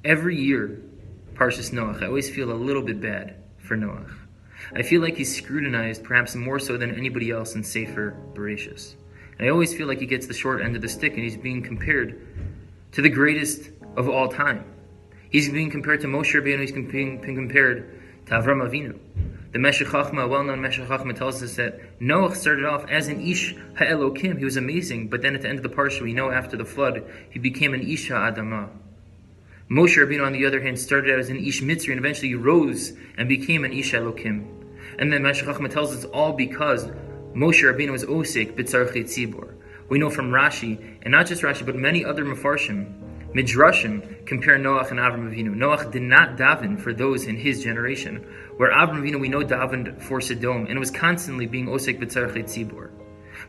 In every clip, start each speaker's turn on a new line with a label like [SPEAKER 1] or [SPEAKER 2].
[SPEAKER 1] Every year, Parshas Noach, I always feel a little bit bad for Noach. I feel like he's scrutinized perhaps more so than anybody else in Sefer Bereshis. And I always feel like he gets the short end of the stick and he's being compared to the greatest of all time. He's being compared to Moshe Rabbeinu, he's being compared to Avram Avinu. The Meshech Chochmah, well-known Meshech Chochmah, tells us that Noach started off as an Ish HaElokim. He was amazing, but then at the end of the parsha, we know after the flood, he became an Ish HaAdamah. Moshe Rabbeinu, on the other hand, started out as an Ish Mitzri and eventually rose and became an Ish HaElokim. And then Meshech Chochmah tells us all because Moshe Rabbeinu was Osek B'tzarchei Tzibor. We know from Rashi, and not just Rashi, but many other Mefarshim, Midrashim, compare Noach and Avram Avinu. Noach did not daven for those in his generation, where Avram Avinu we know davened for Sodom, and it was constantly being Osek B'tzarchei Tzibor.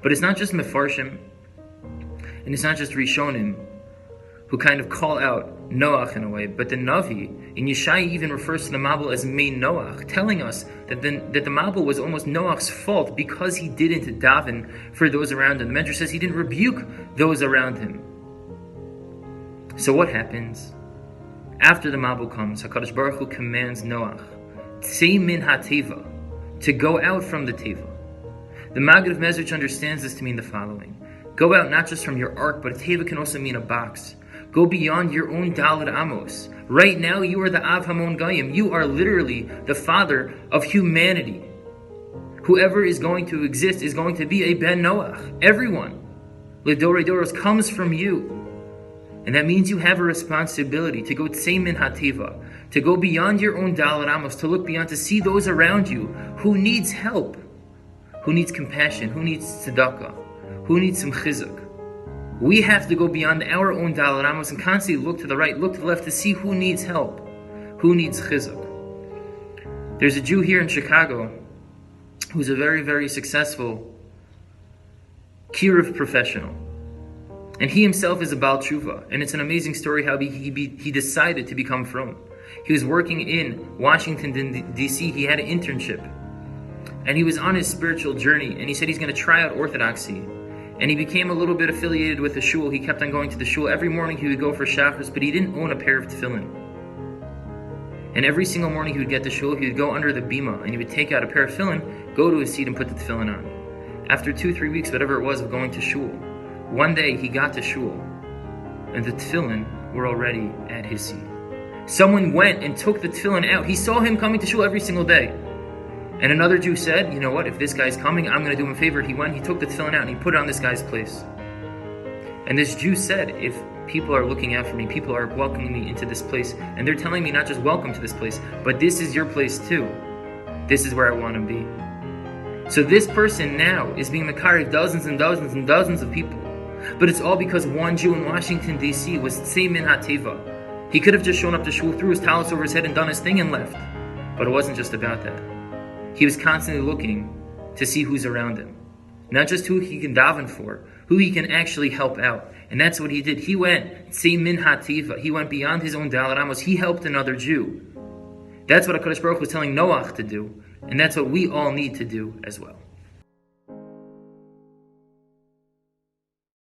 [SPEAKER 1] But it's not just Mefarshim, and it's not just Rishonim, who kind of call out Noach in a way, but the Navi in Yeshaya even refers to the Mabul as Mein Noach, telling us that the Mabul was almost Noach's fault because he didn't daven for those around him. The Medrash says he didn't rebuke those around him. So what happens? After the Mabul comes, HaKadosh Baruch Hu commands Noach, Tzei min ha-teva, to go out from the Teva. The Maggid of Mezrich understands this to mean the following. Go out not just from your ark, but a Teva can also mean a box. Go beyond your own Daled Amos. Right now you are the Av Hamon Gayim. You are literally the father of humanity. Whoever is going to exist is going to be a Ben Noach. Everyone. L'dorei Doros comes from you. And that means you have a responsibility to go Tzei min ha-teva, to go beyond your own Daled Amos, to look beyond, to see those around you who needs help, who needs compassion, who needs tzedakah, who needs some chizuk. We have to go beyond our own Daled Amos and constantly look to the right, look to the left to see who needs help, who needs chizuk. There's a Jew here in Chicago who's a very, very successful kiruv professional. And he himself is a Baal Tshuva. And it's an amazing story how he decided to become frum. He was working in Washington, D.C. He had an internship. And he was on his spiritual journey. And he said he's going to try out Orthodoxy. And he became a little bit affiliated with the shul. He kept on going to the shul. Every morning he would go for Shacharis, but he didn't own a pair of tefillin. And every single morning he would get to shul, he would go under the bima, and he would take out a pair of tefillin, go to his seat and put the tefillin on. After 2-3 weeks, whatever it was of going to shul, one day he got to shul, and the tefillin were already at his seat. Someone went and took the tefillin out. He saw him coming to shul every single day. And another Jew said, you know what, if this guy's coming, I'm going to do him a favor. He went, he took the tefillin out, and he put it on this guy's place. And this Jew said, if people are looking out for me, people are welcoming me into this place, and they're telling me not just welcome to this place, but this is your place too. This is where I want to be. So this person now is being makariv dozens and dozens and dozens of people. But it's all because one Jew in Washington, D.C. was Tzei min ha-teva. He could have just shown up to shul, threw his talis over his head and done his thing and left. But it wasn't just about that. He was constantly looking to see who's around him. Not just who he can daven for, who he can actually help out. And that's what he did. He went Tzei min ha-teva. He went beyond his own Daled Amos. He helped another Jew. That's what HaKadosh Baruch Hu was telling Noach to do. And that's what we all need to do as well.